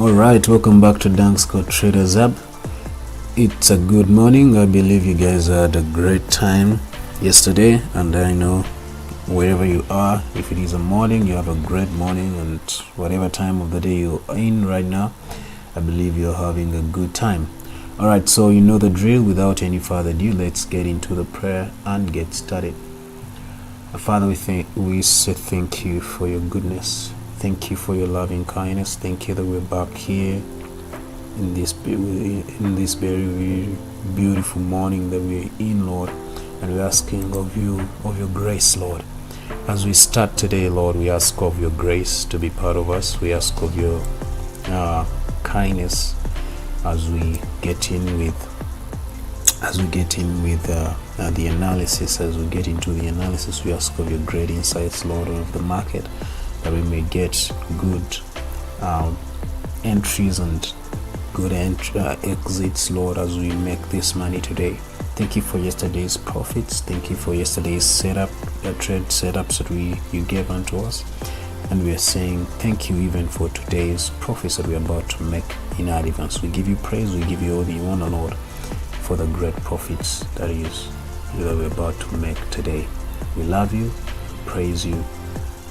Alright, welcome back to Dansko Traders App. It's a good morning. I believe you guys had a great time yesterday, and I know wherever you are, if it is a morning, you have a great morning, and whatever time of the day you're in right now, I believe you're having a good time. Alright, so you know the drill. Without any further ado, let's get into the prayer and get started. Father, we say thank you for your goodness. Thank you for your loving kindness. Thank you that we're back here in this very beautiful morning that we're in, Lord, and we're asking of you, of your grace, Lord. As we start today, Lord, we ask of your grace to be part of us. We ask of your kindness as we get in with the analysis. As we get into the analysis, we ask of your great insights, Lord, of the market, that we may get good entries and good exits, Lord, as we make this money today. Thank you for yesterday's profits. Thank you for yesterday's trade setups that you gave unto us, and we are saying thank you even for today's profits that we are about to make in advance. We give you praise. We give you all the honor, Lord, for the great profits that we're about to make today. We love you, praise you.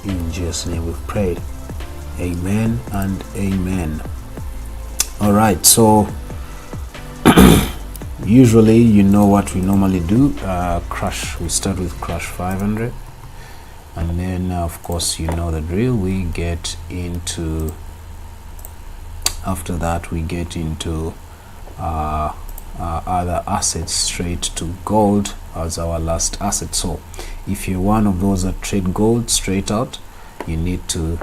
In Jesus' name we've prayed. Amen and amen. Alright, so usually you know what we normally do. We start with crash 500, and then of course you know the drill. We get into, after that we get into other assets, straight to gold as our last asset. So if you're one of those that trade gold straight out, you need to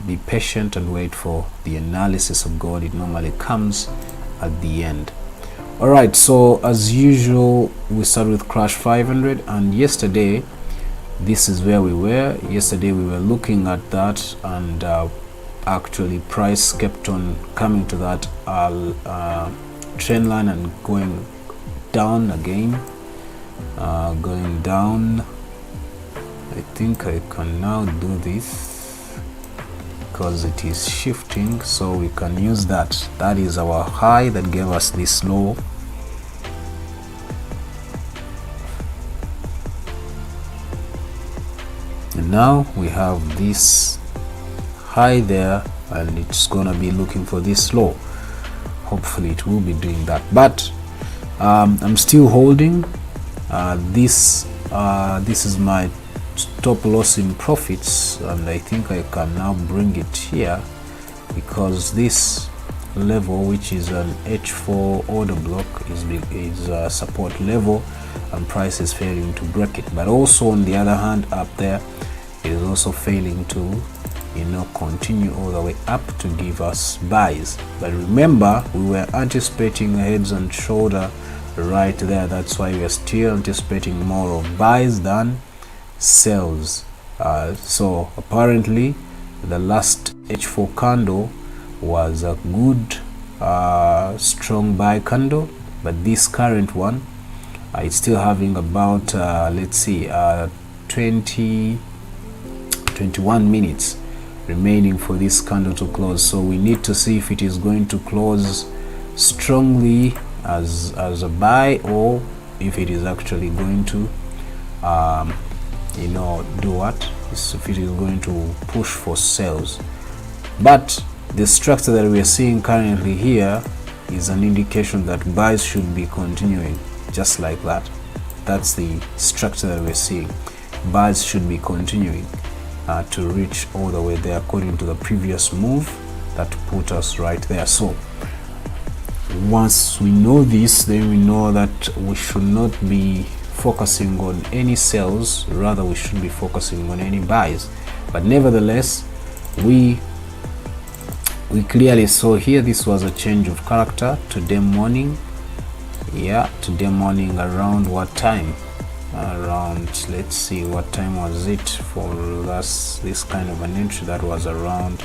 be patient and wait for the analysis of gold. It normally comes at the end. Alright, so as usual we start with crash 500, and yesterday this is where we were. Yesterday we were looking at that, and actually price kept on coming to that trend line and going down again, going down. I think I can now do this because it is shifting, so we can use that. That is our high that gave us this low. And now we have this high there, and it's gonna be looking for this low. Hopefully it will be doing that, but I'm still holding this is my stop loss in profits, and I think I can now bring it here, because this level, which is an H4 order block, is a support level, and price is failing to break it. But also on the other hand, up there it is also failing to continue all the way up to give us buys. But remember, we were anticipating a heads and shoulder right there. That's why we are still anticipating more of buys than sells. So apparently the last H4 candle was a good strong buy candle, but this current one is still having about let's see 21 minutes remaining for this candle to close. So we need to see if it is going to close strongly as a buy, or if it is actually going to do what, if it is going to push for sales. But the structure that we are seeing currently here is an indication that buys should be continuing just like that. That's the structure that we're seeing. Buys should be continuing to reach all the way there, according to the previous move that put us right there. So once we know this, then we know that we should not be focusing on any sells, rather we should be focusing on any buys. But nevertheless, we clearly saw here this was a change of character today morning. Yeah, today morning around what time? Around, let's see, what time was it for us, this kind of an entry? That was around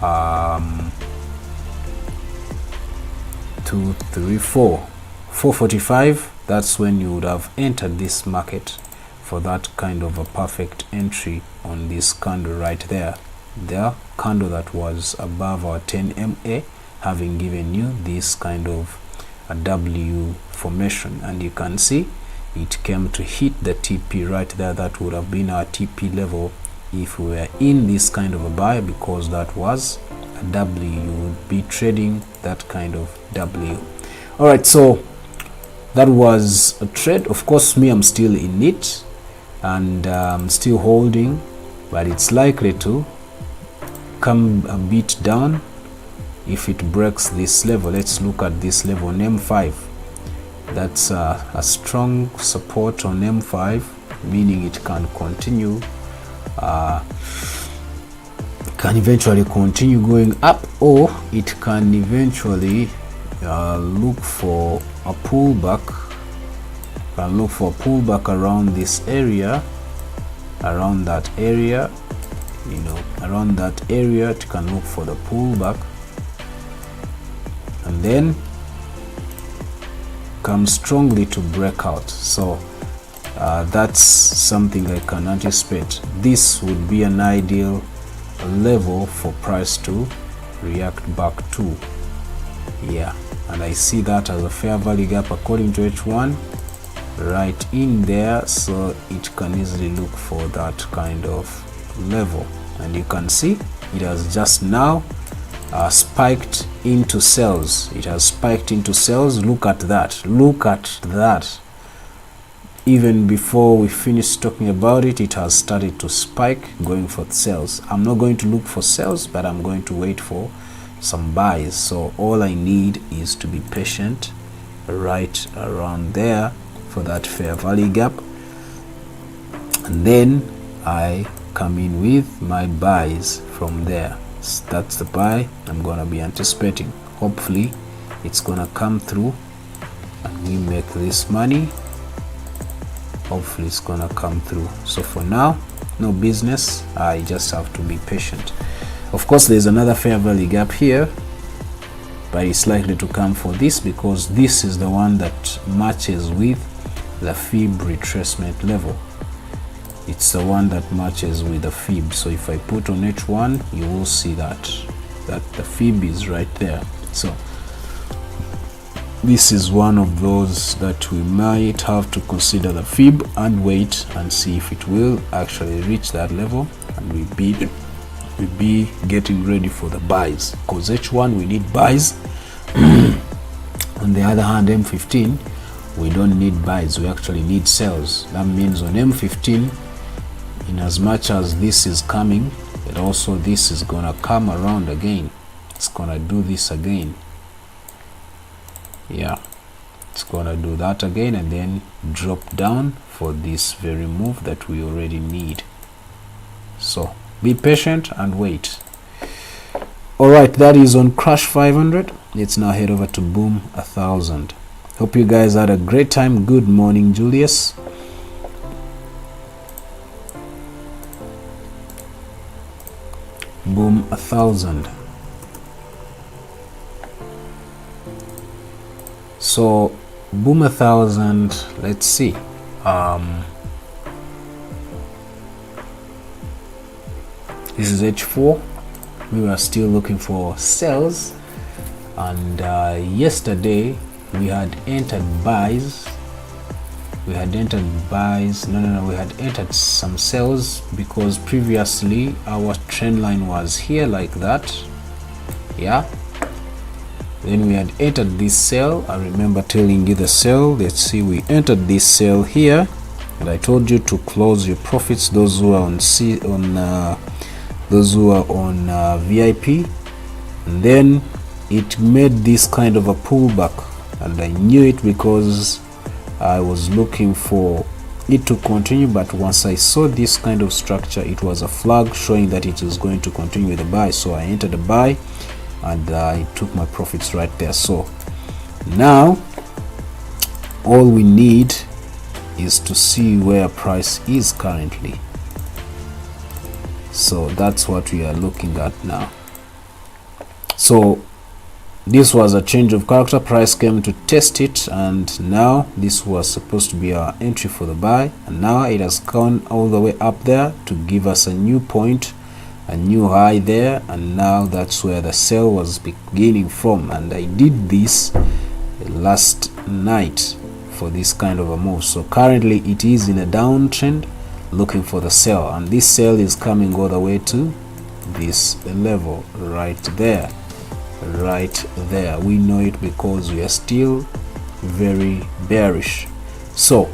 4:45. That's when you would have entered this market for that kind of a perfect entry on this candle right there. the candle that was above our 10 MA, having given you this kind of a W formation, and you can see it came to hit the TP right there. That would have been our TP level if we were in this kind of a buy, because that was a W. You would be trading that kind of W. All right, so that was a trade. Of course, me, I'm still in it, and still holding, but it's likely to come a bit down if it breaks this level. Let's look at this level on M5. That's a strong support on M5, meaning it can continue, can eventually continue going up, or it can eventually look for a pullback. Can look for a pullback around this area, around that area, you know, around that area. It can look for the pullback, and then come strongly to break out. So that's something I can anticipate. This would be an ideal level for price to react back to. Yeah, and I see that as a fair value gap according to H1 right in there, so it can easily look for that kind of level. And you can see it has just now spiked into sales. It has spiked into sales. Look at that, look at that. Even before we finish talking about it, it has started to spike, going for sales. I'm not going to look for sales, but I'm going to wait for some buys. So all I need is to be patient right around there for that fair value gap, and then I come in with my buys from there. So that's the buy I'm gonna be anticipating. Hopefully it's gonna come through and we make this money. Hopefully it's gonna come through. So for now, no business. I just have to be patient. Of course, there's another fair value gap here, but it's likely to come for this, because this is the one that matches with the fib retracement level. It's the one that matches with the fib. So if I put on H1, you will see that the fib is right there. So this is one of those that we might have to consider the fib and wait and see if it will actually reach that level, and we be getting ready for the buys, because H1 we need buys. On the other hand, M15 we don't need buys, we actually need sales. That means on M15, in as much as this is coming, but also this is gonna come around again. It's gonna do this again. Yeah, it's gonna do that again and then drop down for this very move that we already need. So be patient and wait. All right, that is on Crash 500. Let's now head over to Boom 1000. Hope you guys had a great time. Good morning, Julius. Boom 1000. So Boom 1000, let's see. This is H4. We were still looking for sales, and yesterday we had entered buys. We had entered some sales, because previously our trend line was here like that. Yeah, then we had entered this sale. I remember telling you the sale. Let's see, we entered this sale here, and I told you to close your profits, those who are on VIP. And then it made this kind of a pullback, and I knew it because I was looking for it to continue. But once I saw this kind of structure, it was a flag showing that it was going to continue with a buy. So I entered a buy, and I took my profits right there. So now all we need is to see where price is currently. So that's what we are looking at now. So this was a change of character. Price came to test it, and now this was supposed to be our entry for the buy, and now it has gone all the way up there to give us a new point, a new high there, and now that's where the sell was beginning from. And I did this last night for this kind of a move. So currently it is in a downtrend looking for the sell, and this sell is coming all the way to this level right there. We know it because we are still very bearish. So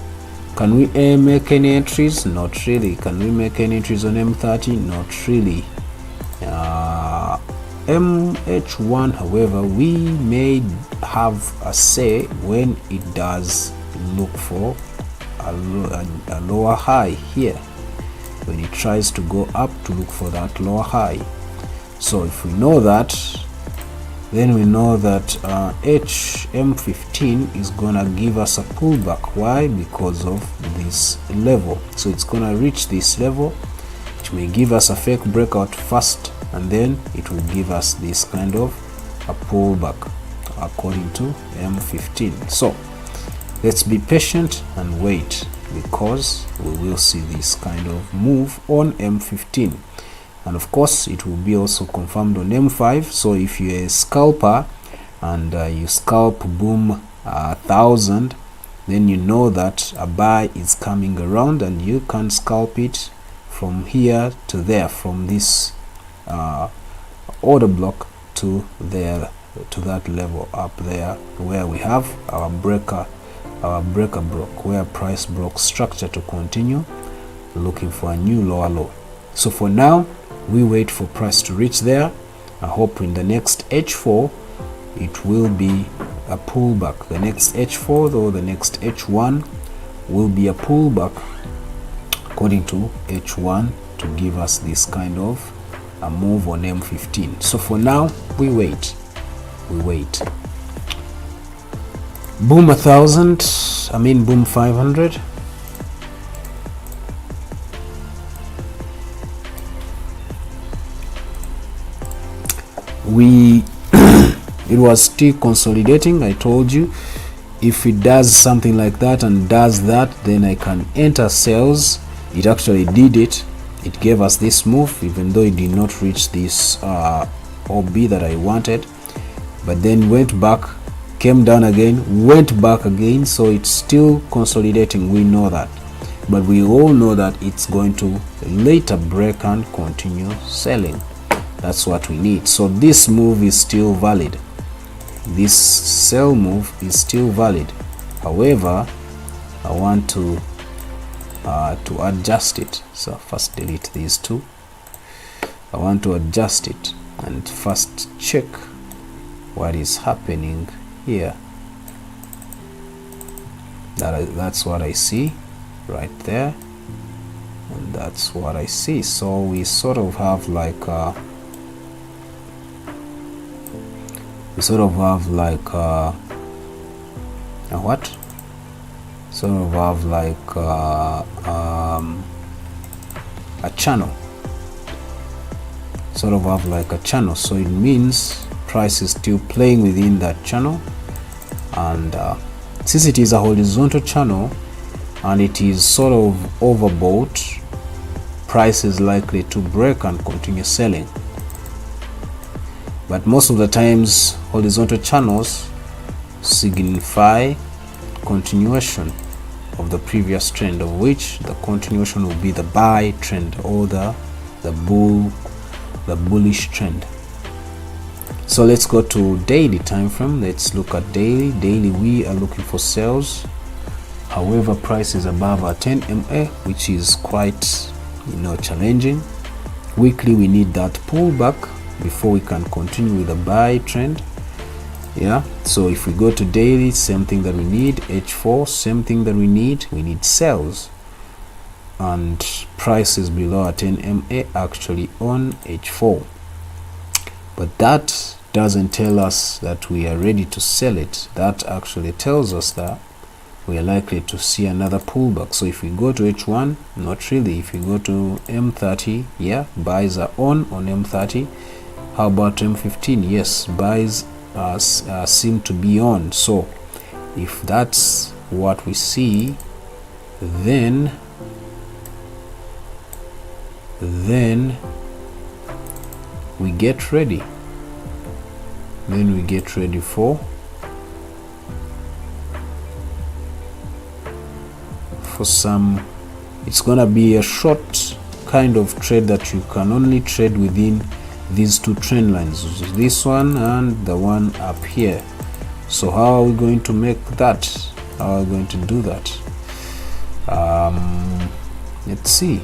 can we make any entries? Not really. Can we make any entries on M30? Not really. MH1, however, we may have a say when it does look for a lower high here, when it tries to go up to look for that lower high. So if we know that, then we know that HM15 is gonna give us a pullback. Why? Because of this level. So it's gonna reach this level, which may give us a fake breakout first, and then it will give us this kind of a pullback according to M15. So let's be patient and wait, because we will see this kind of move on M15. And of course it will be also confirmed on M5. So if you're a scalper and you scalp boom 1000, then you know that a buy is coming around, and you can scalp it from here to there, from this order block to there, to that level up there where we have our breaker broke, where price broke structure to continue looking for a new lower low. So for now we wait for price to reach there. I hope in the next H4 it will be a pullback. The next H4 or the next H1 will be a pullback according to H1 to give us this kind of a move on M15. So for now we wait. Boom 1000, I mean boom 500. It was still consolidating. I told you if it does something like that and does that, then I can enter sales. It actually did it. It gave us this move, even though it did not reach this OB that I wanted, but then went back, came down again, went back again. So it's still consolidating, we know that, but we all know that it's going to later break and continue selling. That's what we need. So this move is still valid. This sell move is still valid. However, I want to adjust it. So first delete these two. I want to adjust it and first check what is happening here. That's what I see right there, and that's what I see. So we sort of have like a what? Sort of have like a channel. Sort of have like a channel. So it means price is still playing within that channel, and since it is a horizontal channel and it is sort of overbought, price is likely to break and continue selling. But most of the times horizontal channels signify continuation of the previous trend, of which the continuation will be the buy trend or the bullish trend. So let's go to daily time frame. Let's look at daily. We are looking for sales. However, price is above our 10 MA, which is quite challenging. Weekly, we need that pullback before we can continue with the buy trend. So if we go to daily, same thing that we need. H4, same thing that we need sales, and price is below our 10 MA actually on H4, but that doesn't tell us that we are ready to sell it. That actually tells us that we are likely to see another pullback. So if we go to H1, not really. If we go to M30, buys are on M30. How about M15? Yes, buys seem to be on. So if that's what we see, then we get ready. Then we get ready for some, it's gonna be a short kind of trade that you can only trade within these two trend lines, this one and the one up here. So how are we going to make that? How are we going to do that? Let's see.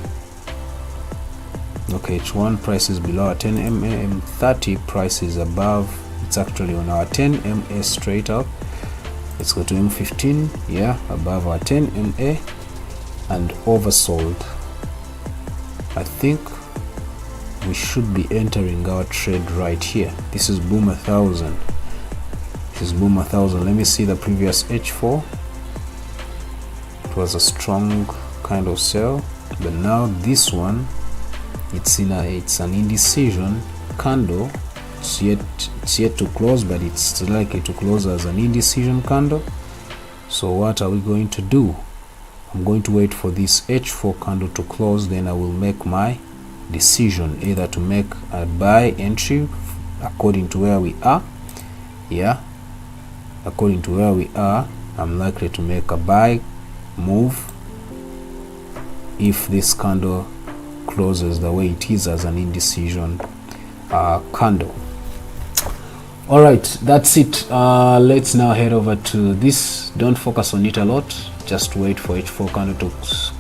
Okay, H1 price is below our 10 MA, M30 price is above. It's actually on our 10 MA straight up. Let's go to M15, yeah, above our 10 MA and oversold. I think we should be entering our trade right here. This is boom 1000. This is boom 1000. Let me see the previous H4. It was a strong kind of sell, but now this one, it's an indecision candle. It's yet to close, but it's likely to close as an indecision candle. So what are we going to do? I'm going to wait for this H4 candle to close, then I will make my decision either to make a buy entry according to where we are. Yeah, according to where we are, I'm likely to make a buy move if this candle closes the way it is as an indecision candle. All right, that's it. Let's now head over to this. Don't focus on it a lot, just wait for H4 candle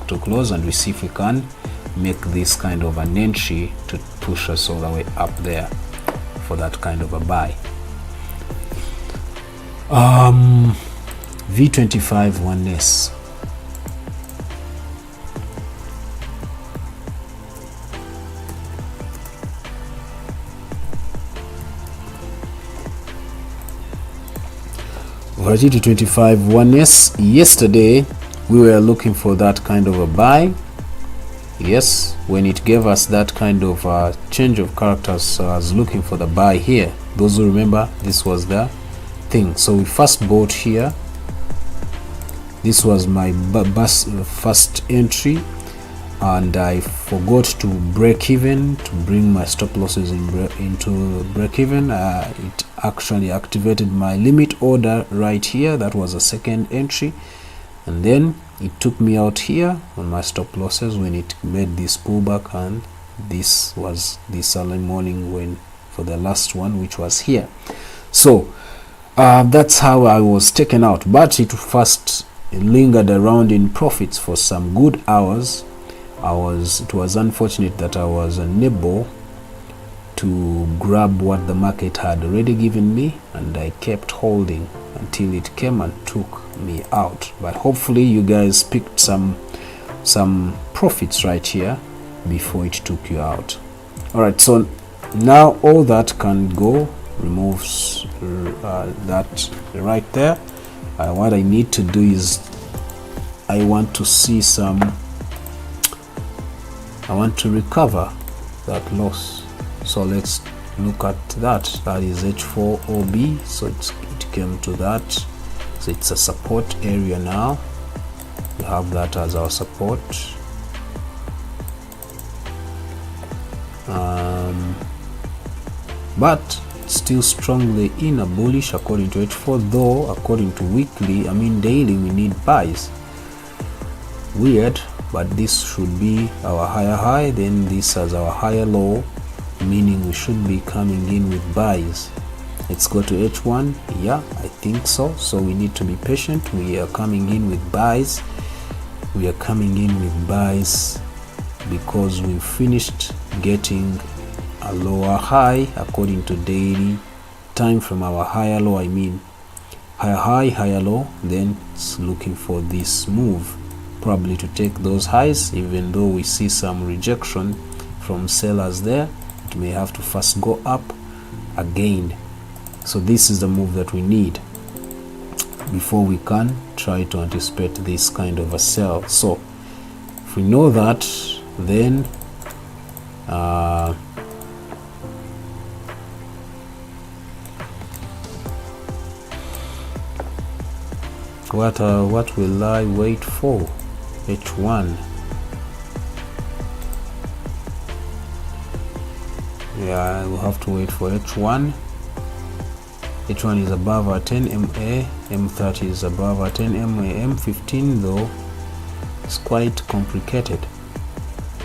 to close, and we see if we can make this kind of an entry to push us all the way up there for that kind of a buy. V25 1S. Volatility 25 1S. Yesterday we were looking for that kind of a buy. Yes, when it gave us that kind of change of characters, I was looking for the buy here. Those who remember, this was the thing. So we first bought here. This was my first entry, and I forgot to break even, to bring my stop losses into break even. It actually activated my limit order right here. That was a second entry, and then it took me out here on my stop losses when it made this pullback, and this was this early morning when for the last one, which was here. So that's how I was taken out, but it first lingered around in profits for some good hours. It was unfortunate that I was unable to grab what the market had already given me, and I kept holding until it came and took me out. But hopefully you guys picked some profits right here before it took you out. All right, so now all that can go, removes that right there. What I need to do is I want to recover that loss. So let's look at that. That is H4OB. So it came to that. So it's a support area now. We have that as our support. But still strongly in a bullish according to H4, though according to daily we need buys. Weird, but this should be our higher high, then this as our higher low, meaning we should be coming in with buys. Let's go to H1. Yeah, I think so. So we need to be patient. We are coming in with buys. We are coming in with buys because we finished getting a lower high according to daily time from our higher low. Higher high, higher low. Then it's looking for this move, probably to take those highs. Even though we see some rejection from sellers there, it may have to first go up again. So this is the move that we need before we can try to anticipate this kind of a sell. So if we know that, then what will I wait for? H1. Yeah, we'll have to wait for H1. H1 is above our 10 MA, M30 is above our 10 MA, M15 though it's quite complicated,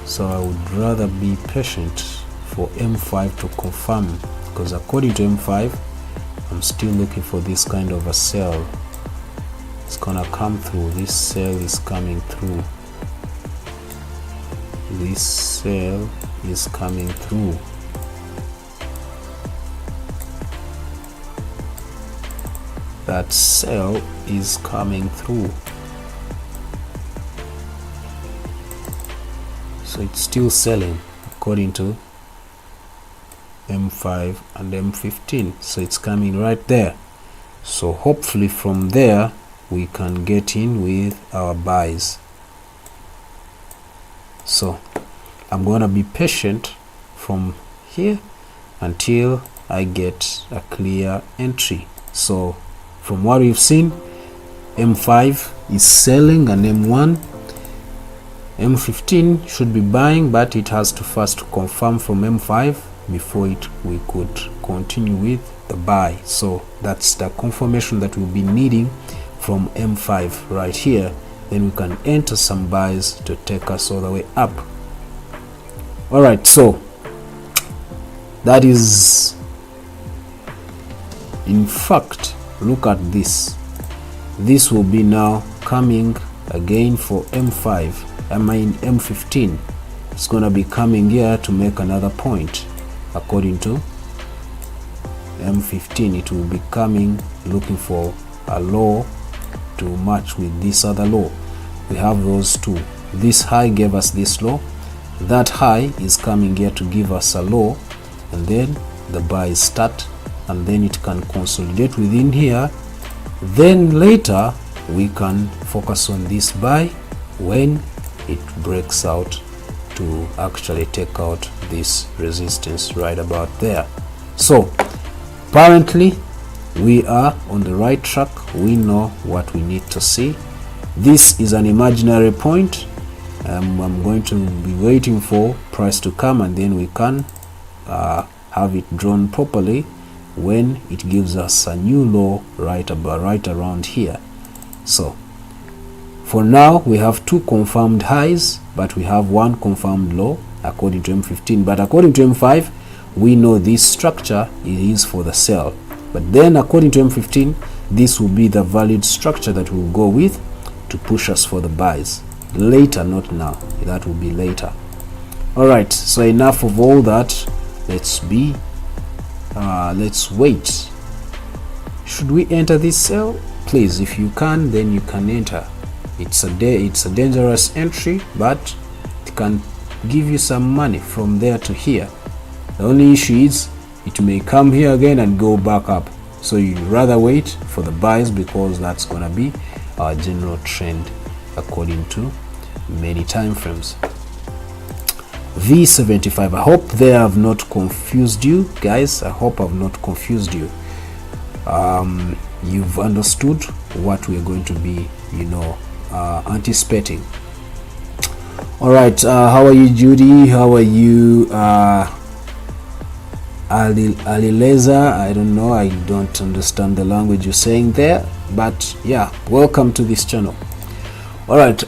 so I would rather be patient for M5 to confirm, because according to M5 I'm still looking for this kind of a sell. It's gonna come through. This sell is coming through. This sell is coming through. That sell is coming through. So it's still selling according to M5 and M15. So it's coming right there. So hopefully from there we can get in with our buys. So I'm gonna be patient from here until I get a clear entry. So from what we've seen, M5 is selling and M15 should be buying, but it has to first confirm from M5 before we could continue with the buy. So that's the confirmation that we'll be needing from M5 right here. Then we can enter some buys to take us all the way up. All right, so that is, in fact, look at this. This will be now coming again for M5. I mean M15. It's gonna be coming here to make another point. According to M15, it will be coming looking for a low to match with this other low. We have those two. This high gave us this low. That high is coming here to give us a low, and then the buys start, and then it can consolidate within here. Then later we can focus on this buy when it breaks out to actually take out this resistance right about there. So apparently we are on the right track. We know what we need to see. This is an imaginary point. I'm going to be waiting for price to come, and then we can have it drawn properly when it gives us a new low right around here. So for now we have two confirmed highs, but we have one confirmed low according to M15. But according to M5, we know this structure is for the sell. But then according to M15, this will be the valid structure that we'll go with to push us for the buys. Later, not now. That will be later. Alright, so enough of all that. Let's wait. Should we enter this sell? Please, if you can, then you can enter. It's a dangerous entry, but it can give you some money from there to here. The only issue is it may come here again and go back up. So you'd rather wait for the buys, because that's gonna be our general trend according to many time frames. V75. I hope they have not confused you guys. I hope I've not confused you. You've understood what we're going to be, anticipating. All right, how are you, Judy? How are you, Alileza? I don't know, I don't understand the language you're saying there, but yeah, welcome to this channel. All right,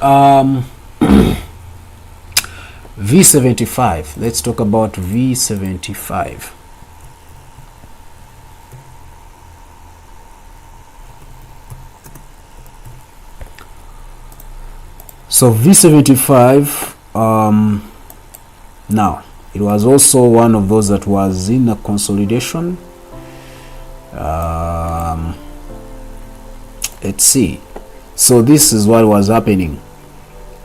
V75. Let's talk about V75. So V75, now it was also one of those that was in a consolidation. Let's see. So this is what was happening.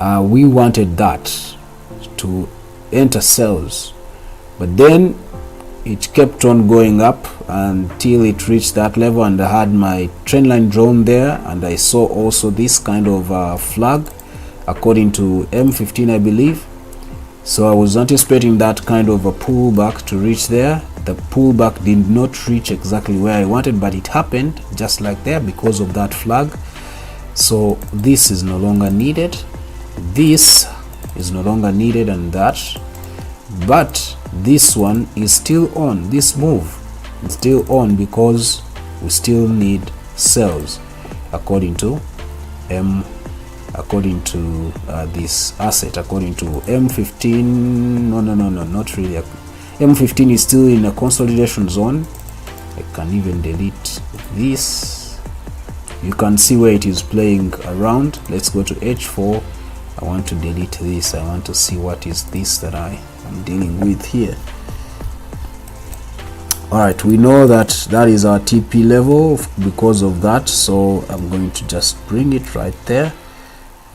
We wanted that to enter sells, but then it kept on going up until it reached that level, and I had my trend line drawn there, and I saw also this kind of flag according to M15, I believe. So I was anticipating that kind of a pullback to reach there. The pullback did not reach exactly where I wanted, but it happened just like there because of that flag. So this is no longer needed. This is no longer needed, and that. But this one is still on. This move is still on because we still need sells according to this asset, according to M15. No, not really. M15 is still in a consolidation zone. I can even delete this. You can see where it is playing around. Let's go to H4. I want to delete this. I want to see what is this that I am dealing with here. Alright, we know that that is our TP level because of that, so I'm going to just bring it right there.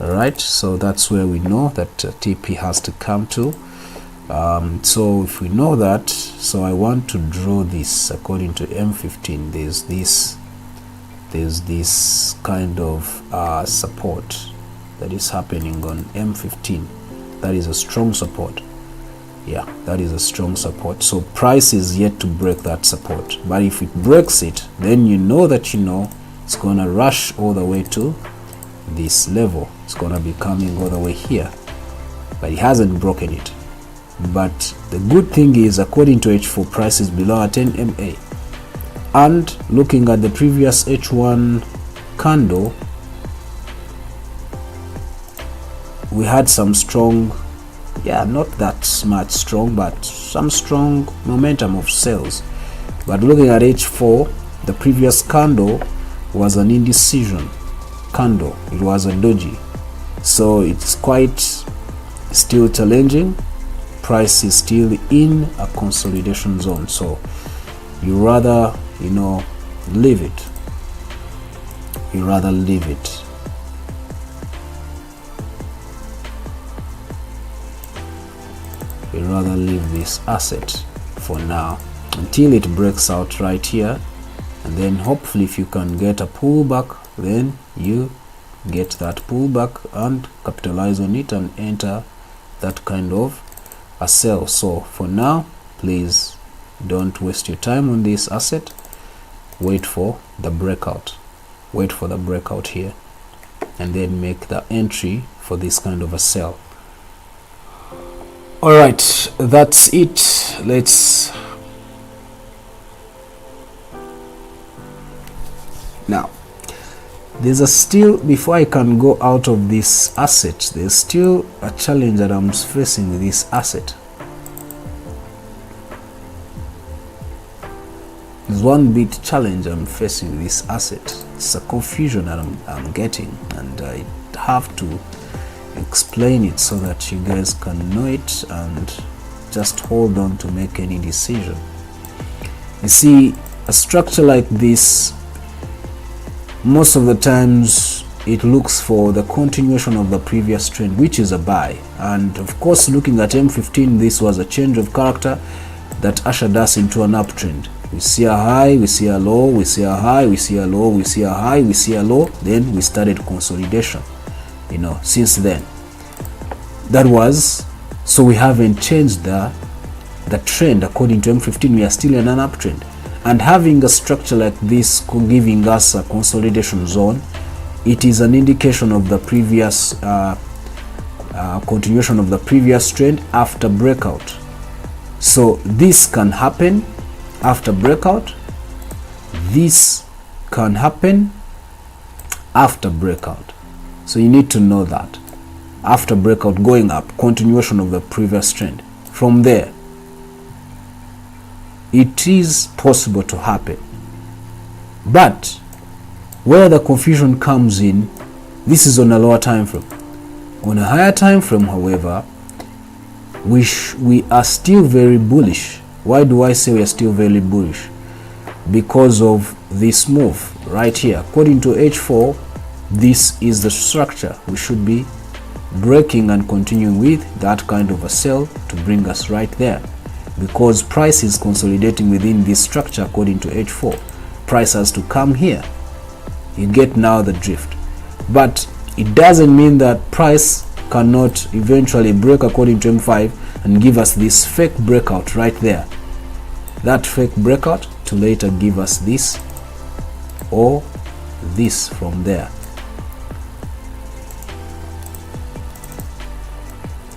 Alright, so that's where we know that TP has to come to. So if we know that, so I want to draw this according to M15. There's this kind of support that is happening on M15. That is a strong support. Yeah, that is a strong support. So price is yet to break that support, but if it breaks it, then you know that it's gonna rush all the way to this level. It's gonna be coming all the way here, but it hasn't broken it. But the good thing is, according to H4, price is below a 10 MA, and looking at the previous H1 candle, we had some strong, not that much strong, but some strong momentum of sales. But looking at H4, the previous candle was an indecision candle. It was a doji, so it's quite still challenging. Price is still in a consolidation zone, so you rather leave it. You rather leave it. You rather leave this asset for now until it breaks out right here, and then hopefully if you can get a pullback, then you get that pullback and capitalize on it and enter that kind of a sell. So for now, please don't waste your time on this asset. Wait for the breakout. Wait for the breakout here, and then make the entry for this kind of a sell. All right, that's it. Let's now, there's a still, before I can go out of this asset, there's still a challenge that I'm facing with this asset. There's one bit challenge I'm facing with this asset. It's a confusion that I'm getting, and I have to explain it so that you guys can know it and just hold on to make any decision. You see, a structure like this, most of the times it looks for the continuation of the previous trend, which is a buy. And of course, looking at M15, this was a change of character that ushered us into an uptrend. We see a high, we see a low, we see a high, we see a low, we see a high, we see a low, then we started consolidation. Since then, that was, so we haven't changed the trend. According to M15, we are still in an uptrend, and having a structure like this giving us a consolidation zone, it is an indication of the previous continuation of the previous trend after breakout. So this can happen after breakout, this can happen after breakout. So you need to know that after breakout going up, continuation of the previous trend, from there it is possible to happen. But where the confusion comes in, this is on a lower time frame. On a higher time frame, however, we are still very bullish. Why do I say we are still very bullish? Because of this move right here. According to H4, this is the structure we should be breaking and continuing with, that kind of a sell to bring us right there, because price is consolidating within this structure. According to H4, price has to come here. You get now the drift, but it doesn't mean that price cannot eventually break according to M5 and give us this fake breakout right there, that fake breakout to later give us this or this from there.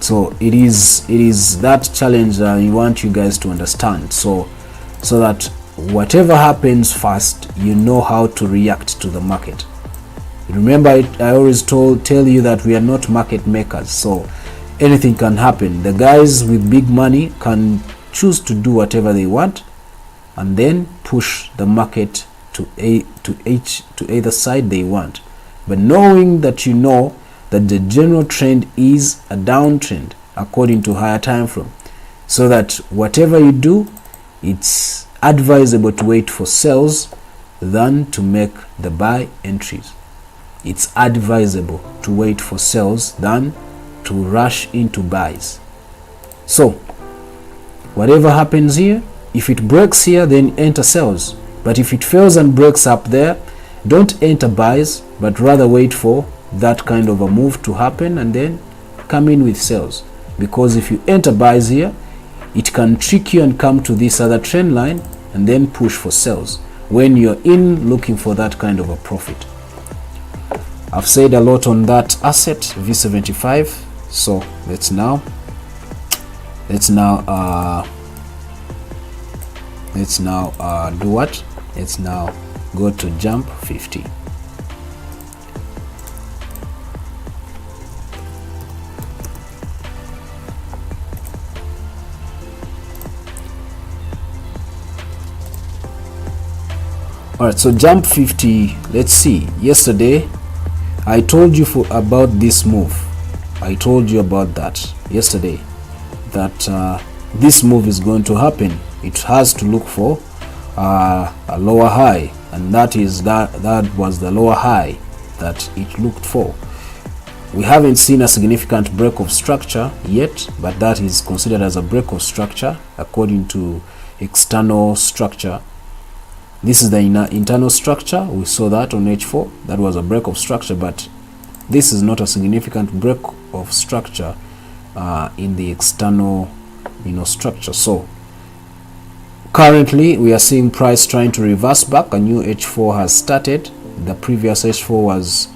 So it is that challenge that I want you guys to understand, so that whatever happens first, you know how to react to the market. Remember, I always tell you that we are not market makers, so anything can happen. The guys with big money can choose to do whatever they want and then push the market to either side they want. But knowing that you know that the general trend is a downtrend according to higher time frame, so that whatever you do, it's advisable to wait for sales than to make the buy entries. It's advisable to wait for sales than to rush into buys. So whatever happens here, if it breaks here, then enter sales. But if it fails and breaks up there, don't enter buys, but rather wait for that kind of a move to happen and then come in with sales. Because if you enter buys here, it can trick you and come to this other trend line and then push for sales when you're in looking for that kind of a profit. I've said a lot on that asset V75, so let's now do what? Let's now go to jump 50. Alright, so jump 50, let's see. Yesterday I told you about this move. I told you about that yesterday, that this move is going to happen. It has to look for a lower high, and that was the lower high that it looked for. We haven't seen a significant break of structure yet, but that is considered as a break of structure according to external structure. This is the internal structure. We saw that on H4. That was a break of structure, but this is not a significant break of structure in the external structure. So currently we are seeing price trying to reverse back. A new H4 has started. The previous H4 was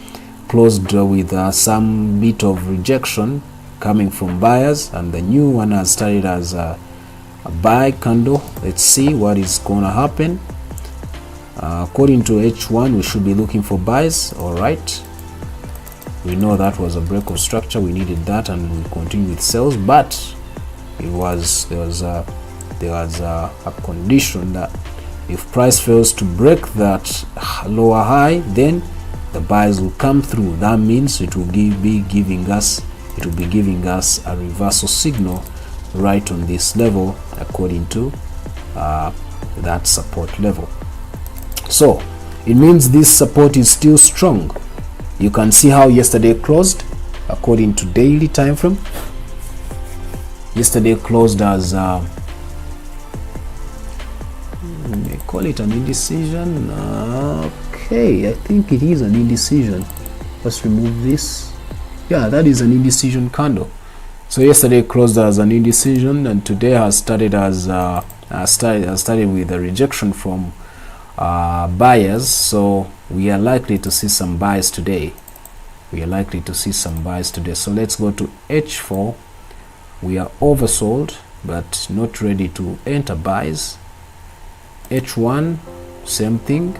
closed with some bit of rejection coming from buyers, and the new one has started as a buy candle. Let's see what is going to happen. According to H1, we should be looking for buys. All right, we know that was a break of structure. We needed that, and we continue with sales. But there was a condition that if price fails to break that lower high, then the buys will come through. That means it will be giving us a reversal signal right on this level, according to that support level. So it means this support is still strong. You can see how yesterday closed according to daily time frame. Yesterday closed as may call it an indecision. Okay, I think it is an indecision. Let's remove this. Yeah, that is an indecision candle. So yesterday closed as an indecision, and today has started as started with a rejection from buyers. So we are likely to see some buys today. So let's go to H4. We are oversold but not ready to enter buys. H1, same thing.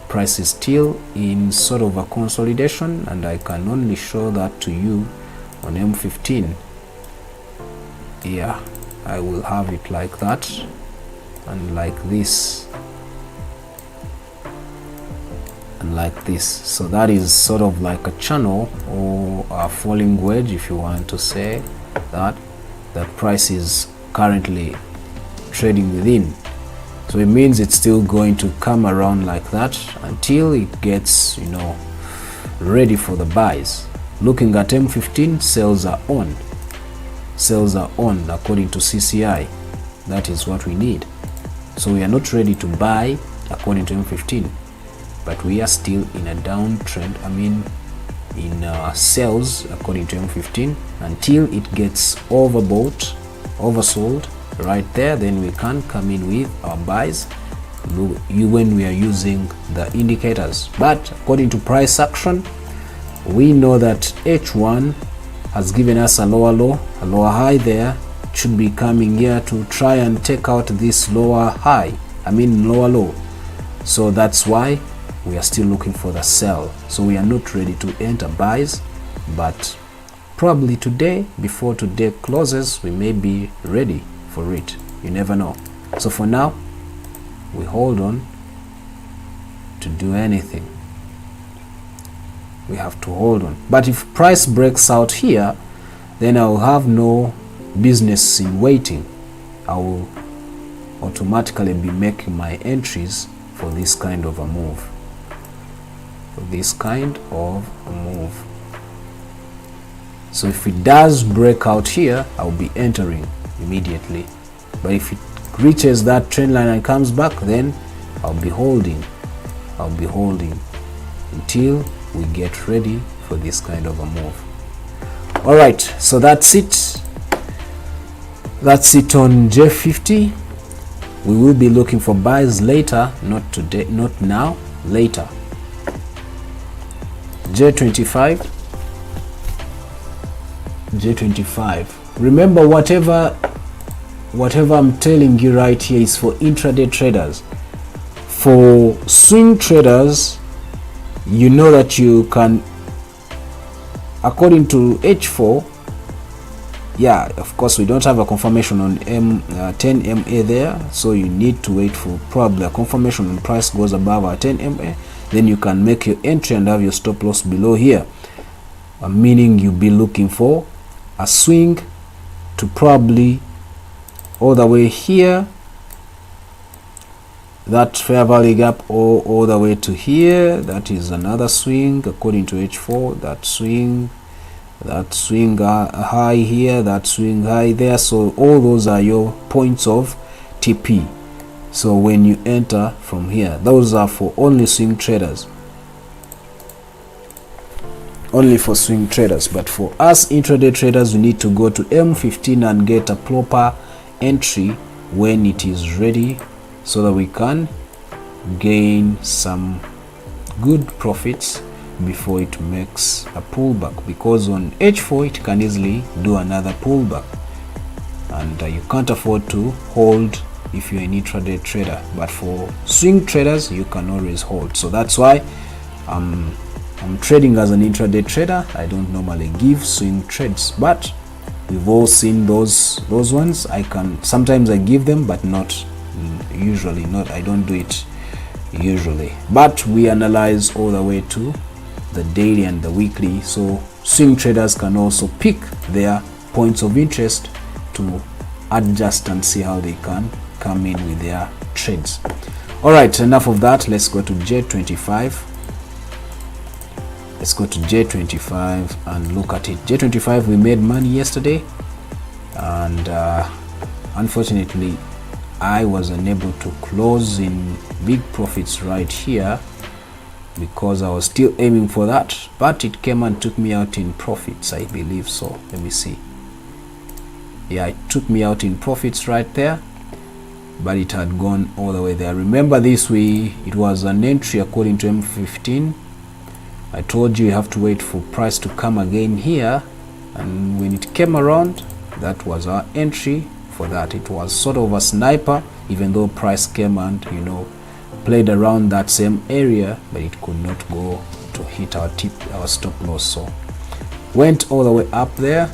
Price is still in sort of a consolidation, and I can only show that to you on M15. Yeah, I will have it like that and like this and like this. So that is sort of like a channel or a falling wedge, if you want to say that price is currently trading within. So it means it's still going to come around like that until it gets ready for the buys. Looking at M15, sales are on according to CCI. That is what we need. So we are not ready to buy according to M15, but we are still in a downtrend, in sales according to M15, until it gets overbought, oversold right there. Then we can come in with our buys when we are using the indicators. But according to price action, we know that H1 has given us a lower low, a lower high there. Should be coming here to try and take out this lower high, lower low. So that's why we are still looking for the sell. So we are not ready to enter buys, but probably today, before today closes, we may be ready for it. You never know. So for now, we hold on to do anything. We have to hold on. But if price breaks out here, then I will have no business in waiting. I will automatically be making my entries for this kind of a move. For this kind of a move. So if it does break out here, I'll be entering immediately. But if it reaches that trend line and comes back, then I'll be holding. I'll be holding until we get ready for this kind of a move. All right, so that's it. That's it on J50. We will be looking for buys later, not today, not now, later. J25. Remember, whatever I'm telling you right here is for intraday traders. For swing traders, you know that you can, according to H4, yeah, of course we don't have a confirmation on 10 MA there, so you need to wait for probably a confirmation when price goes above our 10 MA. Then you can make your entry and have your stop loss below here, meaning you'll be looking for a swing to probably all the way here, that fair value gap, or all the way to here. That is another swing according to H4. That swing high here, that swing high there. So all those are your points of TP. So when you enter from here, those are for only swing traders, only for swing traders. But for us intraday traders, we need to go to M15 and get a proper entry when it is ready, so that we can gain some good profits before it makes a pullback, because on H4 it can easily do another pullback, and you can't afford to hold if you're an intraday trader. But for swing traders, you can always hold. So that's why I'm trading as an intraday trader. I don't normally give swing trades, but we've all seen those ones. Sometimes I give them, but not usually. Not, I don't do it usually. But we analyze all the way to the daily and the weekly, so swing traders can also pick their points of interest to adjust and see how they can come in with their trades. All right, enough of that. Let's go to J25. Let's go to J25 and look at it. J25, we made money yesterday, and unfortunately I was unable to close in big profits right here because I was still aiming for that, but it came and took me out in profits, I believe so. Let me see. Yeah, it took me out in profits right there, but it had gone all the way there. Remember this, it was an entry according to M15. I told you have to wait for price to come again here, and when it came around, that was our entry for that. It was sort of a sniper, even though price came and played around that same area, but it could not go to hit our stop loss. So went all the way up there,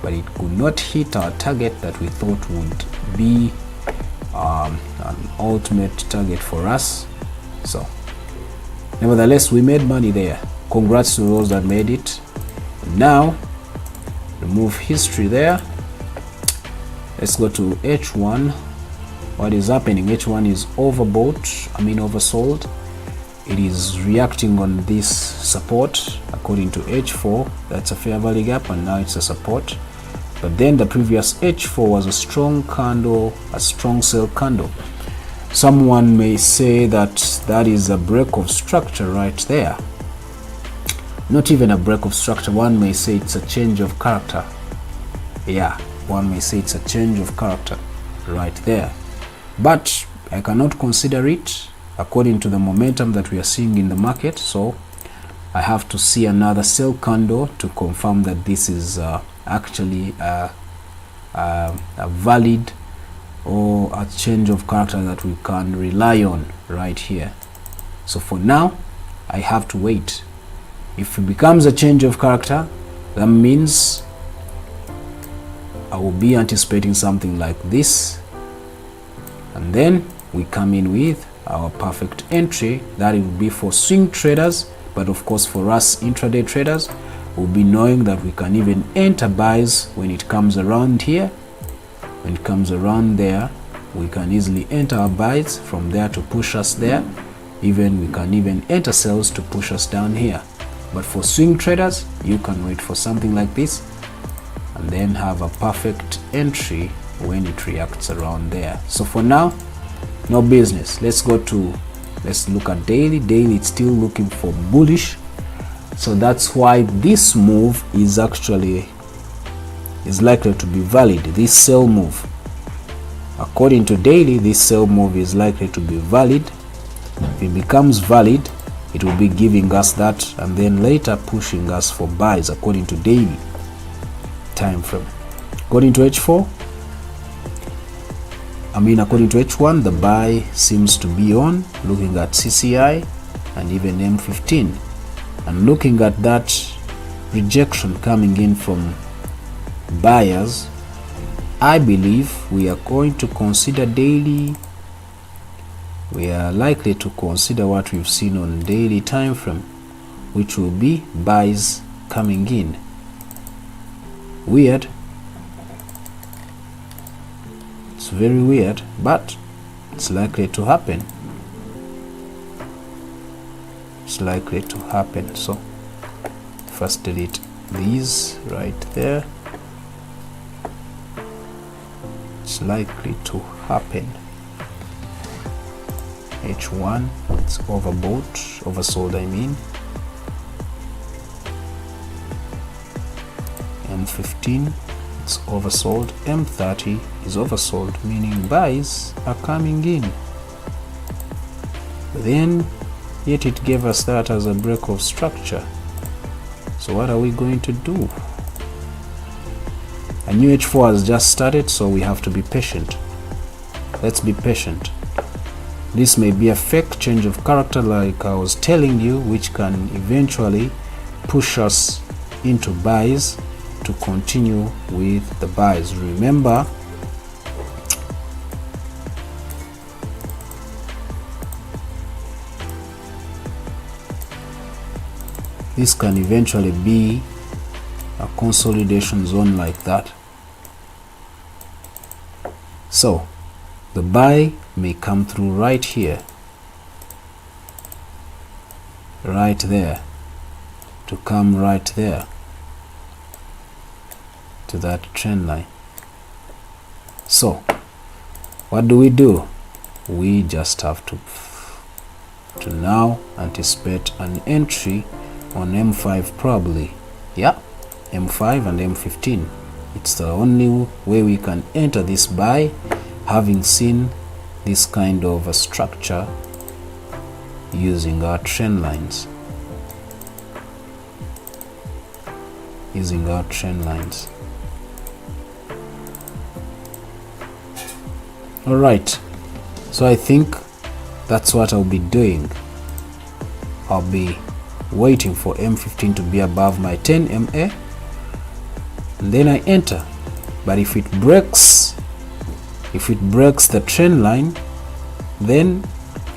but it could not hit our target that we thought would be an ultimate target for us. So nevertheless, we made money there. Congrats to those that made it. Now remove history there. Let's go to H1. What is happening? H1 is oversold. It is reacting on this support according to H4. That's a fair value gap, and now it's a support. But then the previous H4 was a strong candle, a strong sell candle. Someone may say that that is a break of structure right there. Not even a break of structure. One may say it's a change of character. Yeah, one may say it's a change of character right there. But I cannot consider it according to the momentum that we are seeing in the market. So I have to see another sell candle to confirm that this is actually a valid or a change of character that we can rely on right here. So for now, I have to wait. If it becomes a change of character, that means I will be anticipating something like this, and then we come in with our perfect entry. That will be for swing traders, but of course for us intraday traders, we'll be knowing that we can even enter buys when it comes around here. When it comes around there, we can easily enter our buys from there to push us there. Even we can even enter sells to push us down here. But for swing traders, you can wait for something like this and then have a perfect entry when it reacts around there. So for now, no business. Let's look at daily. Daily, it's still looking for bullish. So that's why this move is likely to be valid. This sell move, according to daily, this sell move is likely to be valid. If it becomes valid, it will be giving us that and then later pushing us for buys according to daily time frame. According to H4, according to H1, the buy seems to be on, looking at CCI and even M15, and looking at that rejection coming in from buyers. I believe we are going to consider daily. We are likely to consider what we've seen on daily time frame, which will be buys coming in. Weird. It's very weird, but it's likely to happen. It's likely to happen. So first delete these right there. It's likely to happen. H1, it's oversold I mean. M15, it's oversold. M30 is oversold, meaning buys are coming in. Then yet it gave us that as a break of structure. So what are we going to do? A new H4 has just started, so we have to be patient. Let's be patient. This may be a fake change of character like I was telling you, which can eventually push us into buys to continue with the buys. Remember, this can eventually be a consolidation zone like that. So the buy may come through right here, right there, to come right there to that trend line. So what do? We just have to now anticipate an entry on M5 probably. Yeah, M5 and M15. It's the only way we can enter this buy, having seen this kind of a structure using our trend lines. All right, so I think that's what I'll be doing. I'll be waiting for M15 to be above my 10 MA, and then I enter. But if it breaks the trend line, then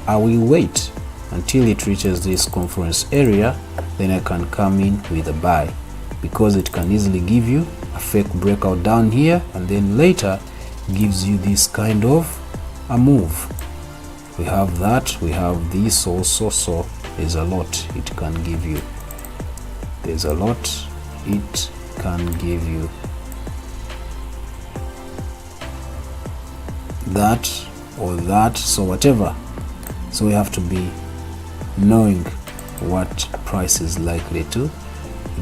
I will wait until it reaches this conference area, then I can come in with a buy, because it can easily give you a fake breakout down here and then later gives you this kind of a move. We have that, we have this also, so there's a lot it can give you. There's a lot it can give you. That or that, so whatever. So we have to be knowing what price is likely to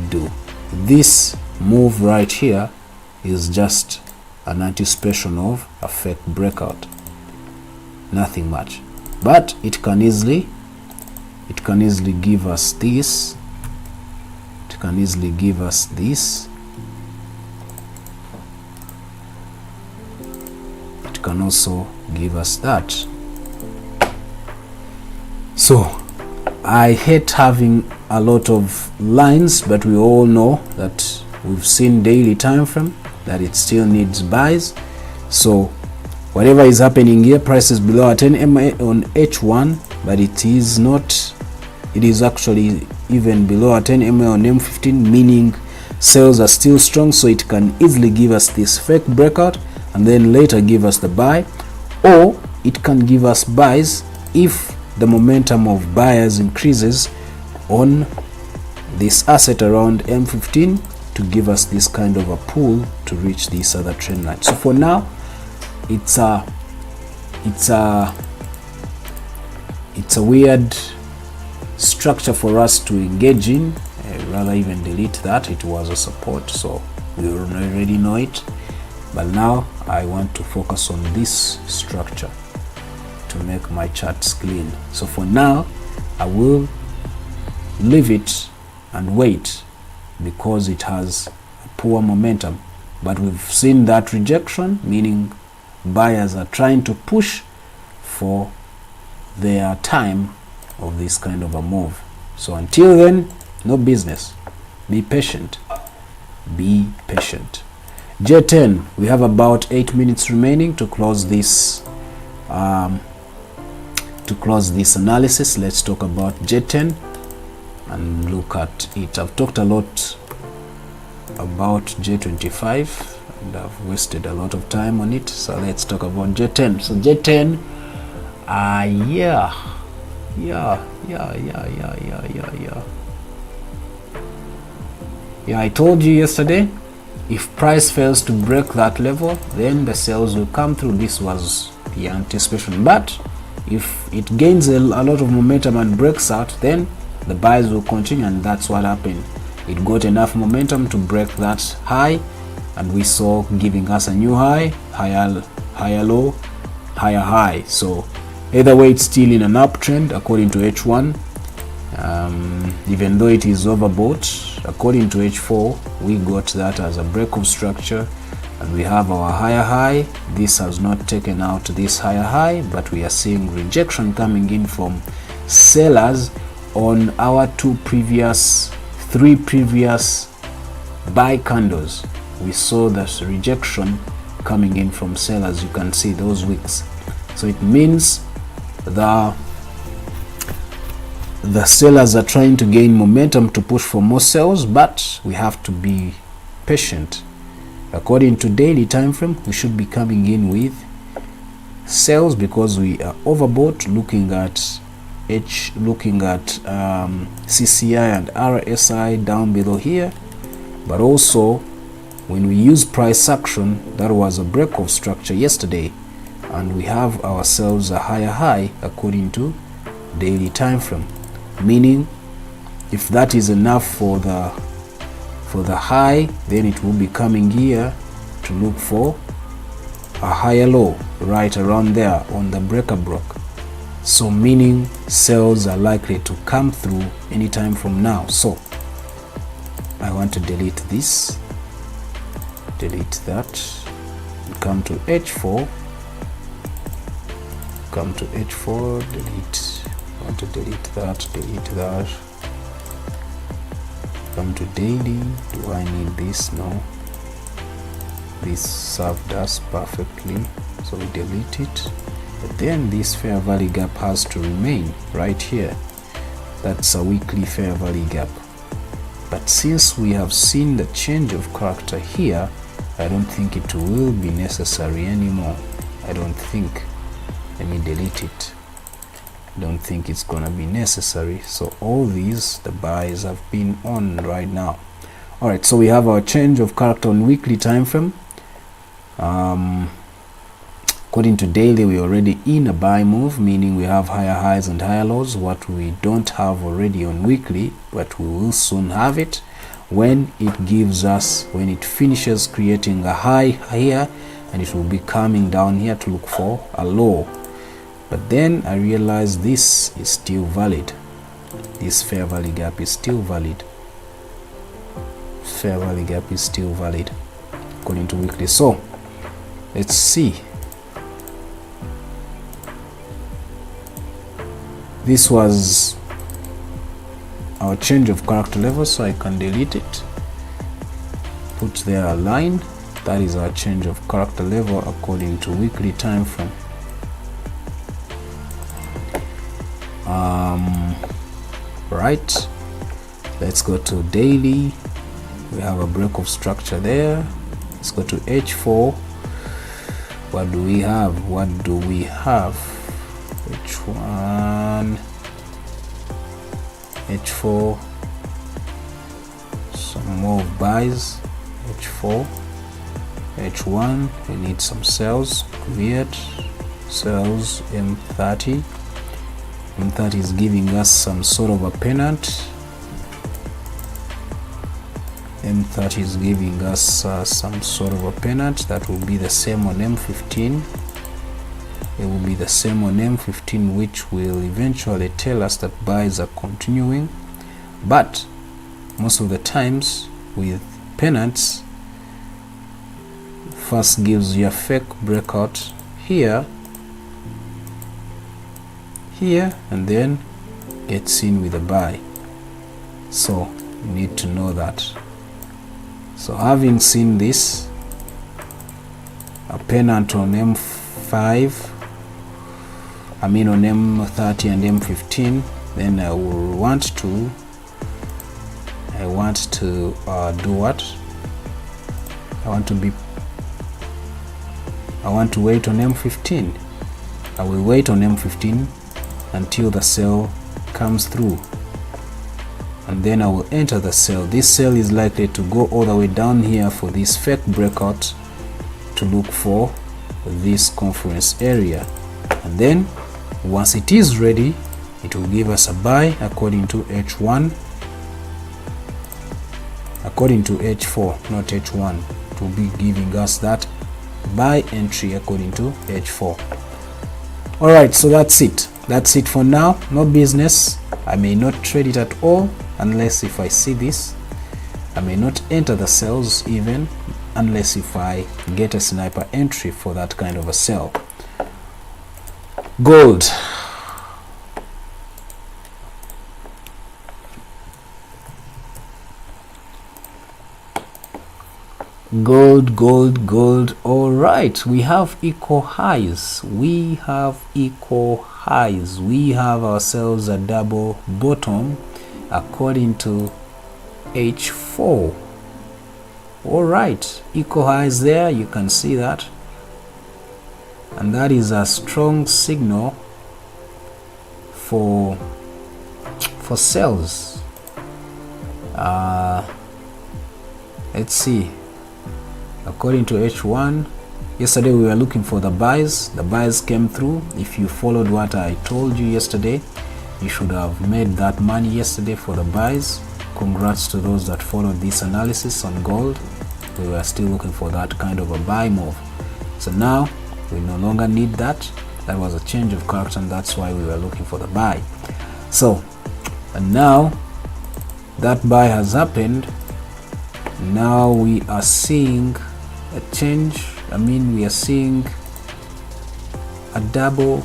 do. This move right here is just an anticipation of a fake breakout, nothing much, but it can easily give us this It can easily give us this. It can also give us that. So I hate having a lot of lines, but we all know that we've seen daily time frame that it still needs buys. So whatever is happening here, price is below a 10 EMA on H1, but it is not, it is actually even below a 10 EMA on M15, meaning sales are still strong. So it can easily give us this fake breakout and then later give us the buy, or it can give us buys if the momentum of buyers increases on this asset around M15 to give us this kind of a pull to reach this other trend line. So for now, it's a weird structure for us to engage in. Rather even delete that. It was a support, so we already know it, but now I want to focus on this structure to make my charts clean. So for now, I will leave it and wait because it has a poor momentum, but we've seen that rejection, meaning buyers are trying to push for their time of this kind of a move. So until then, no business. Be patient. Be patient. J10, we have about 8 minutes remaining to close this analysis. Let's talk about J10 and look at it. I've talked a lot about J25 and I've wasted a lot of time on it, so let's talk about J10. So J10, I told you yesterday, if price fails to break that level, then the sales will come through. This was the anticipation, but if it gains a lot of momentum and breaks out, then the buys will continue, and that's what happened. It got enough momentum to break that high, and we saw giving us a new high, higher low, higher high. So either way, it's still in an uptrend according to H1, even though it is overbought. According to H4, we got that as a break of structure, and we have our higher high. This has not taken out this higher high, but we are seeing rejection coming in from sellers on our three previous buy candles. We saw this rejection coming in from sellers. You can see those wicks. So it means the sellers are trying to gain momentum to push for more sales, but we have to be patient. According to daily time frame, we should be coming in with sales because we are overbought. Looking at CCI and RSI down below here, but also when we use price action, that was a break of structure yesterday, and we have ourselves a higher high according to daily time frame, meaning if that is enough for the high, then it will be coming here to look for a higher low right around there on the breaker block. So meaning sales are likely to come through anytime from now. So I want to delete this, delete that, come to H4, delete. I want to delete that, come to daily. Do I need this? No, this served us perfectly, so we delete it. But then this fair value gap has to remain right here. That's a weekly fair value gap. But since we have seen the change of character here, I don't think it will be necessary anymore. I don't think. Let me delete it. Don't think it's gonna be necessary. So all these, the buys have been on right now. All right, so we have our change of character on weekly time frame. According to daily, we're already in a buy move, meaning we have higher highs and higher lows. What we don't have already on weekly, but we will soon have it when it gives us, when it finishes creating a high here, and it will be coming down here to look for a low. But then I realized this is still valid. This fair value gap is still valid. fair value gap is still valid according to weekly. So let's see. This was our change of character level, so I can delete it, put there a line. That is our change of character level according to weekly time frame. Right, let's go to daily. We have a break of structure there. Let's go to H4. What do we have? H1, H4, some more buys. H4, H1, we need some sells. Create sells. M30 is giving us some sort of a pennant. M30 is giving us some sort of a pennant that will be the same on M15. It will be the same on M15, which will eventually tell us that buys are continuing. But most of the times with pennants, first gives you a fake breakout here, and then gets in with a buy. So you need to know that. So having seen this, a pennant on M5, on M30 and M15, then I will want to do what? I want to wait on M15. I will wait on M15 until the sell comes through, and then I will enter the sell. This sell is likely to go all the way down here for this fake breakout to look for this conference area, and then once it is ready, it will give us a buy according to H1, according to H4, not H1. It will be giving us that buy entry according to H4. All right, so that's it for now. No business. I may not trade it at all unless if I see this. I may not enter the sells even unless if I get a sniper entry for that kind of a sell. Gold. Gold. All right, we have equal highs. We have ourselves a double bottom according to H4. All right, equal highs there, you can see that, and that is a strong signal for sells. Let's see. According to H1, yesterday we were looking for the buys. The buys came through. If you followed what I told you yesterday, you should have made that money yesterday for the buys. Congrats to those that followed this analysis on gold. We were still looking for that kind of a buy move. So now we no longer need that. That was a change of character, and that's why we were looking for the buy. So, and now that buy has happened. Now we are seeing a change. We are seeing a double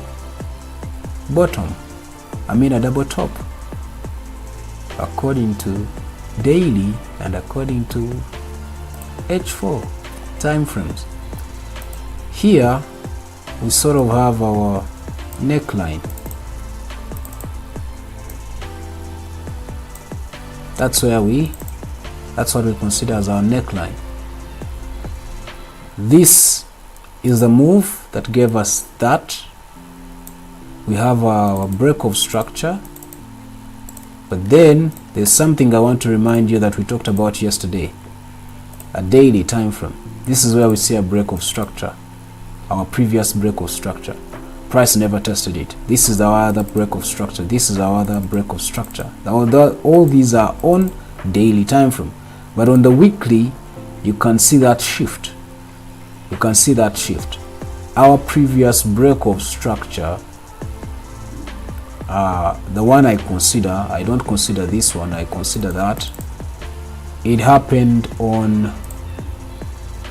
bottom, a double top according to daily and according to H4 time frames. Here we sort of have our neckline. That's what we consider as our neckline. This is the move that gave us that. We have our break of structure, but then there's something I want to remind you that we talked about yesterday, a daily time frame. This is where we see a break of structure, our previous break of structure. Price never tested it. This is our other break of structure. This is our other break of structure. All these are on daily time frame, but on the weekly you can see that shift. Our previous break of structure, the one I don't consider this one, I consider that it happened on,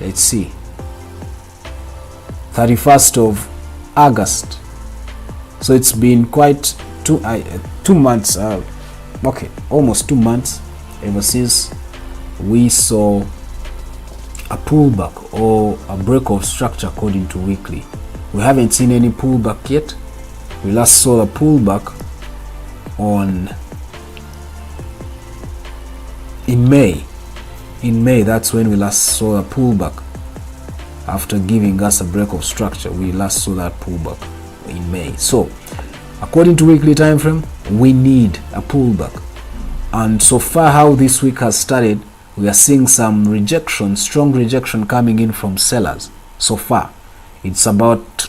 let's see, 31st of August. So it's been quite 2 months, okay, almost 2 months ever since we saw a pullback or a break of structure according to weekly. We haven't seen any pullback yet. We last saw a pullback in May. In May, that's when we last saw a pullback. After giving us a break of structure, we last saw that pullback in May. So according to weekly time frame, we need a pullback. And so far how this week has started, we are seeing some rejection, strong rejection coming in from sellers. So far it's about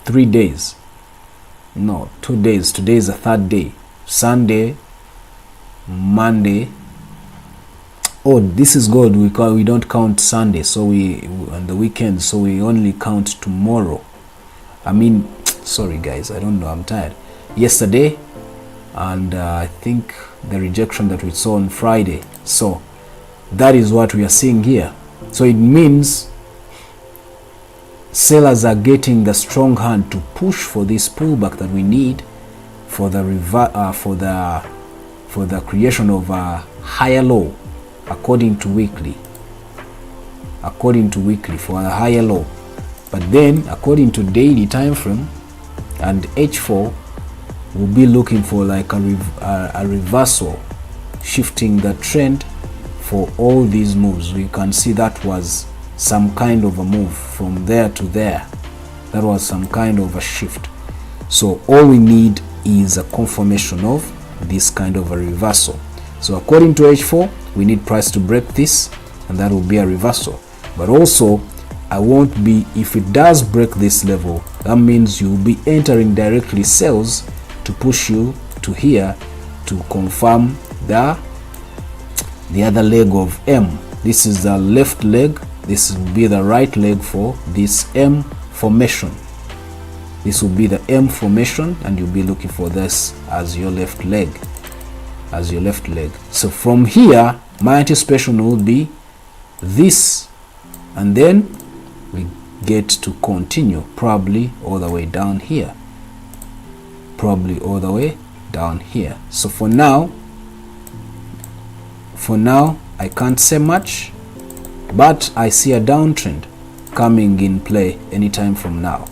3 days, no, 2 days. Today is the 3rd day. Sunday, Monday. Oh, this is good. We don't count Sunday, so we on the weekend, so we only count tomorrow. I mean, sorry guys, I don't know, I'm tired. Yesterday, and I think the rejection that we saw on Friday. So that is what we are seeing here. So it means sellers are getting the strong hand to push for this pullback that we need for the for the creation of a higher low according to weekly. For a higher low. But then according to daily time frame and H4, we'll be looking for like a reversal, shifting the trend for all these moves. We can see that was some kind of a move from there to there. That was some kind of a shift. So all we need is a confirmation of this kind of a reversal. So according to H4, we need price to break this, and that will be a reversal. But also, I won't be, if it does break this level, that means you'll be entering directly sales to push you to here to confirm the other leg of M. This is the left leg. This will be the right leg for this M formation. This will be the M formation, and you'll be looking for this as your left leg. So from here, my anticipation will be this, and then we get to continue probably all the way down here. So for now I can't say much, but I see a downtrend coming in play anytime from now.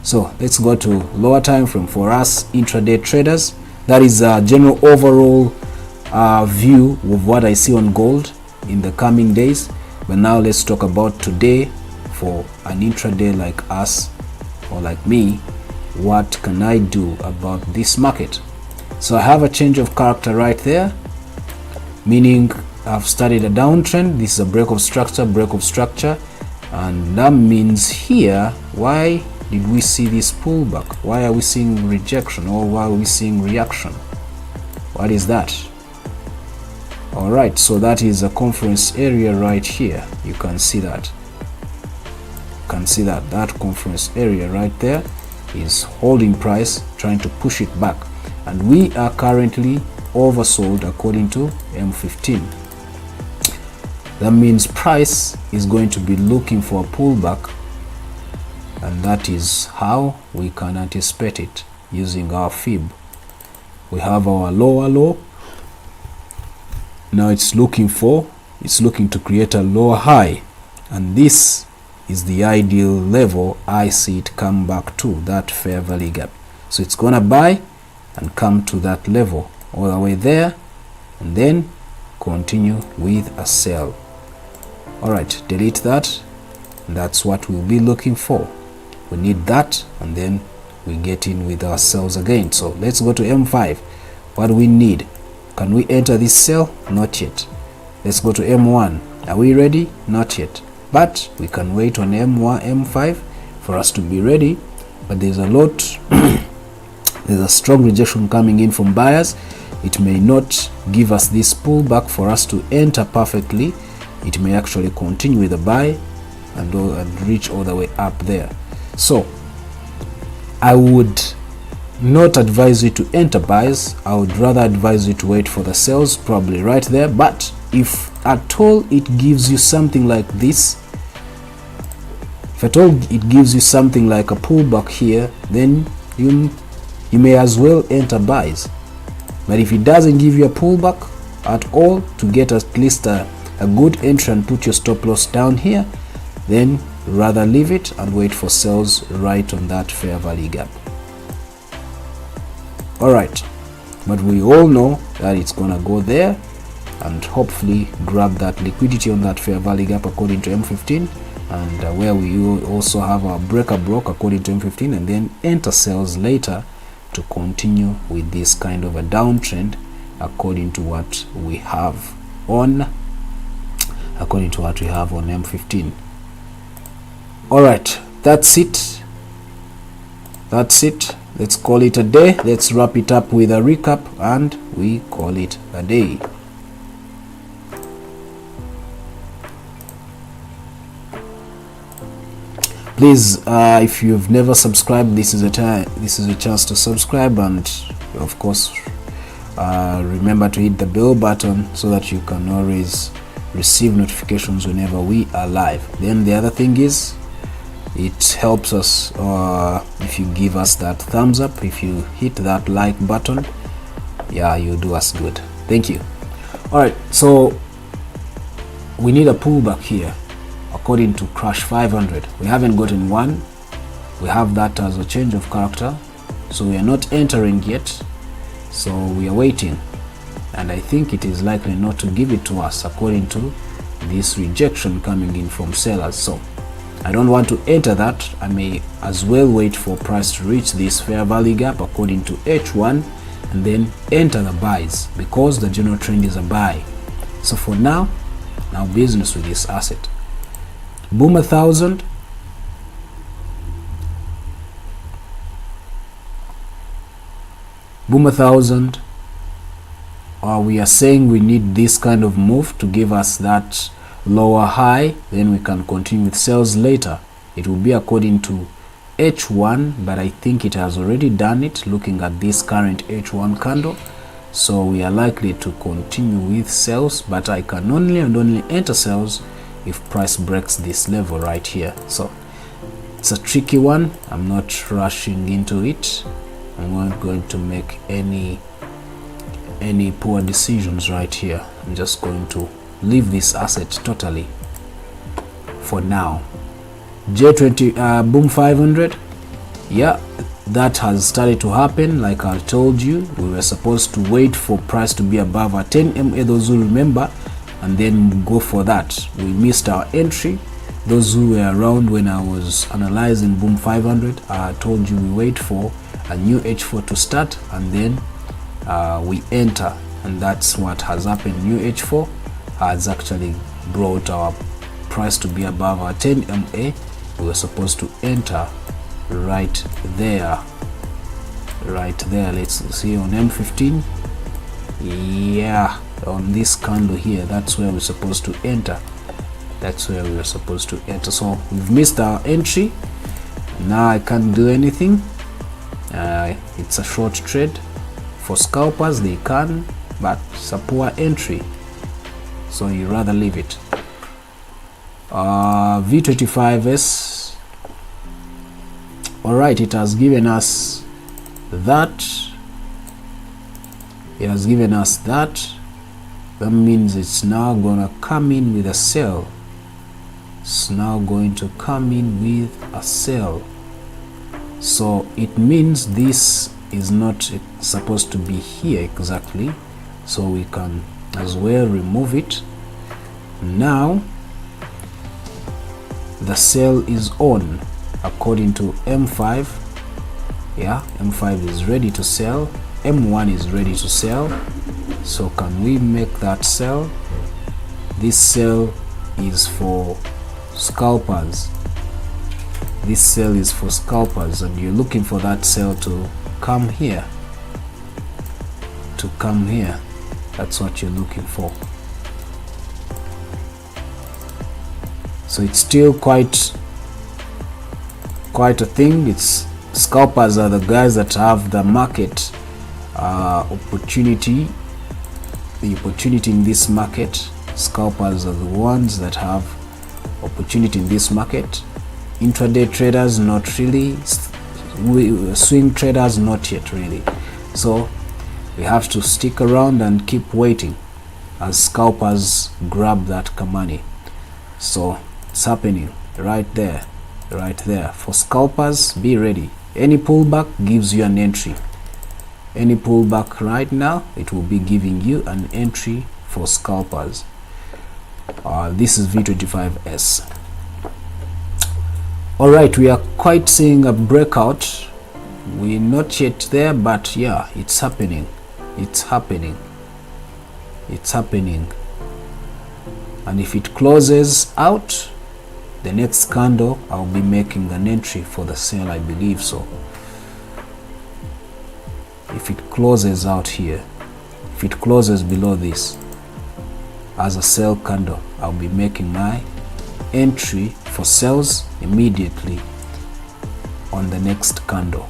So let's go to lower time frame for us intraday traders. That is a general overall view of what I see on gold in the coming days. But now let's talk about today for an intraday like us or like me. What can I do about this market? So I have a change of character right there, meaning I've started a downtrend. This is a break of structure, and that means here, why did we see this pullback? Why are we seeing rejection, or why are we seeing reaction? What is that? All right, so that is a conference area right here. You can see that. That conference area right there is holding price, trying to push it back, and we are currently oversold according to M15. That means price is going to be looking for a pullback, and that is how we can anticipate it using our fib. We have our lower low. Now it's looking to create a lower high, and this is the ideal level. I see it come back to that fair value gap. So it's gonna buy and come to that level all the way there, and then continue with a sell. All right, delete that. That's what we'll be looking for. We need that, and then we get in with our sells again. So let's go to M5. What do we need? Can we enter this sell? Not yet. Let's go to M1. Are we ready? Not yet. But we can wait on M1, M5 for us to be ready. But there's a lot, there's a strong rejection coming in from buyers. It may not give us this pullback for us to enter perfectly. It may actually continue with a buy and reach all the way up there. So I would not advise you to enter buys. I would rather advise you to wait for the sales, probably right there. But if at all it gives you something like this, if at all it gives you something like a pullback here, then you may as well enter buys. But if it doesn't give you a pullback at all, to get at least a good entry and put your stop loss down here, then rather leave it and wait for sales right on that fair value gap. Alright, but we all know that it's gonna go there and hopefully grab that liquidity on that fair value gap according to M15, and where we also have our breaker block according to M15, and then enter sales later to continue with this kind of a downtrend according to what we have on M15. Alright, that's it. Let's call it a day. Let's wrap it up with a recap and we call it a day. Please, if you've never subscribed, this is a chance to subscribe, and of course remember to hit the bell button so that you can always receive notifications whenever we are live. Then the other thing is, it helps us if you give us that thumbs up. If you hit that like button, yeah, you do us good. Thank you. All right, so we need a pullback here according to Crash 500. We haven't gotten one. We have that as a change of character, so we are not entering yet, so we are waiting, and I think it is likely not to give it to us according to this rejection coming in from sellers. So I don't want to enter that. I may as well wait for price to reach this fair value gap according to H1 and then enter the buys, because the general trend is a buy. So for now business with this asset. Boom 1000, we are saying we need this kind of move to give us that lower high, then we can continue with sales later. It will be according to H1, but I think it has already done it looking at this current H1 candle, so we are likely to continue with sales, but I can only enter sales if price breaks this level right here. So it's a tricky one. I'm not rushing into it. I'm not going to make any poor decisions right here. I'm just going to leave this asset totally for now. J20 boom 500, yeah, that has started to happen. Like I told you, we were supposed to wait for price to be above our 10 MA, those who remember, and then go for that. We missed our entry. Those who were around when I was analyzing boom 500, I told you we wait for a new H4 to start and then we enter, and that's what has happened. New H4 has actually brought our price to be above our 10 MA. We were supposed to enter right there. Let's see on M15. Yeah, on this candle here, that's where we're supposed to enter. So we've missed our entry. Now I can't do anything. It's a short trade. For scalpers they can, but it's a poor entry, so you rather leave it. V25S, all right, it has given us that. That means it's now gonna come in with a sell. So it means this is not supposed to be here exactly, so we can as well remove it. Now the sell is on according to M5. Yeah, M5 is ready to sell, M1 is ready to sell. So can we make that sell? This sell is for scalpers. And you're looking for that sell to come here. That's what you're looking for. So it's still quite a thing. It's Scalpers are the guys that have the market opportunity, the opportunity in this market. Scalpers are the ones that have opportunity in this market. Intraday traders, not really. Swing traders, not yet really. So we have to stick around and keep waiting as scalpers grab that money. So it's happening right there, right there. For scalpers, be ready. Any pullback gives you an entry. Any pullback right now, it will be giving you an entry for scalpers. This is V25S. All right, we are quite seeing a breakout. We're not yet there, but yeah, it's happening. It's happening. It's happening. And if it closes out, the next candle, I'll be making an entry for the sale, I believe so. If it closes out here, if it closes below this as a sell candle, I'll be making my entry for sales immediately on the next candle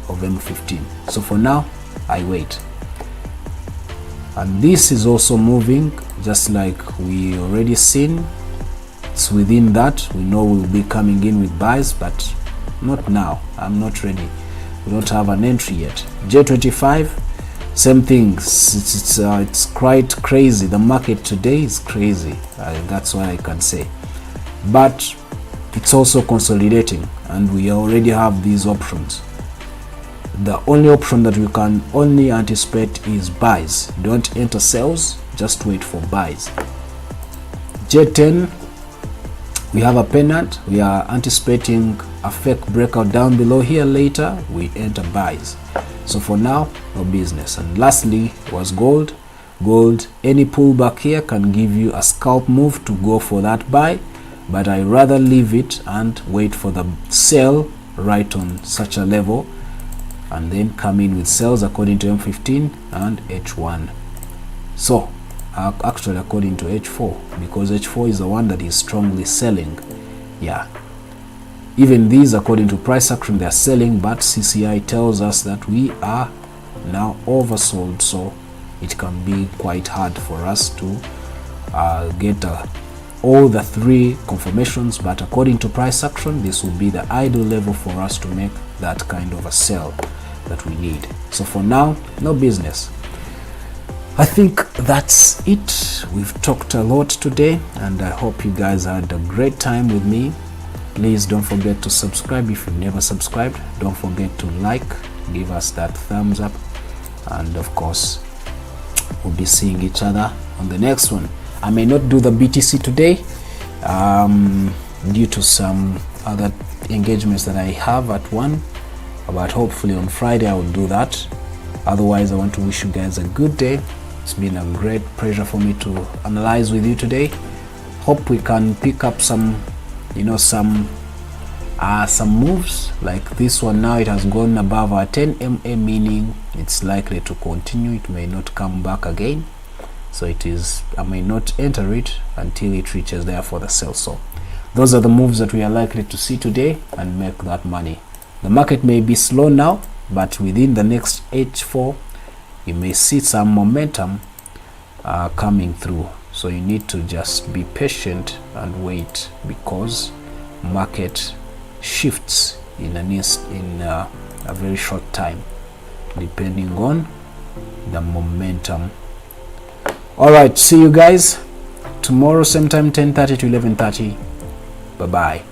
of M15. So for now, I wait. And this is also moving just like we already seen. It's within that. We know we'll be coming in with buys, but not now. I'm not ready. We don't have an entry yet. J25, same thing. It's quite crazy. The market today is crazy. That's what I can say. But it's also consolidating, and we already have these options. The only option that we can only anticipate is buys. Don't enter sells, just wait for buys. J10, we have a pennant. We are anticipating a fake breakout down below here. Later we enter buys. So for now, no business. And lastly was gold. Gold, any pullback here can give you a scalp move to go for that buy, but I rather leave it and wait for the sell right on such a level, and then come in with sells according to M15 and H1. So actually according to H4, because H4 is the one that is strongly selling. Yeah, even these according to price action they are selling, but CCI tells us that we are now oversold, so it can be quite hard for us to get all the three confirmations. But according to price action, this will be the ideal level for us to make that kind of a sell that we need. So for now, no business. I think that's it. We've talked a lot today, and I hope you guys had a great time with me. Please don't forget to subscribe if you've never subscribed. Don't forget to like, give us that thumbs up, and of course we'll be seeing each other on the next one. I may not do the BTC today due to some other engagements that I have at 1, but hopefully on Friday I will do that. Otherwise, I want to wish you guys a good day. It's been a great pleasure for me to analyze with you today. Hope we can pick up some, some moves like this one. Now it has gone above our 10 MA, meaning it's likely to continue. It may not come back again. So I may not enter it until it reaches there for the sell. So those are the moves that we are likely to see today and make that money. The market may be slow now, but within the next H4, you may see some momentum coming through. So you need to just be patient and wait, because market shifts in a very short time, depending on the momentum. All right, see you guys tomorrow, same time, 10:30 to 11:30. Bye bye.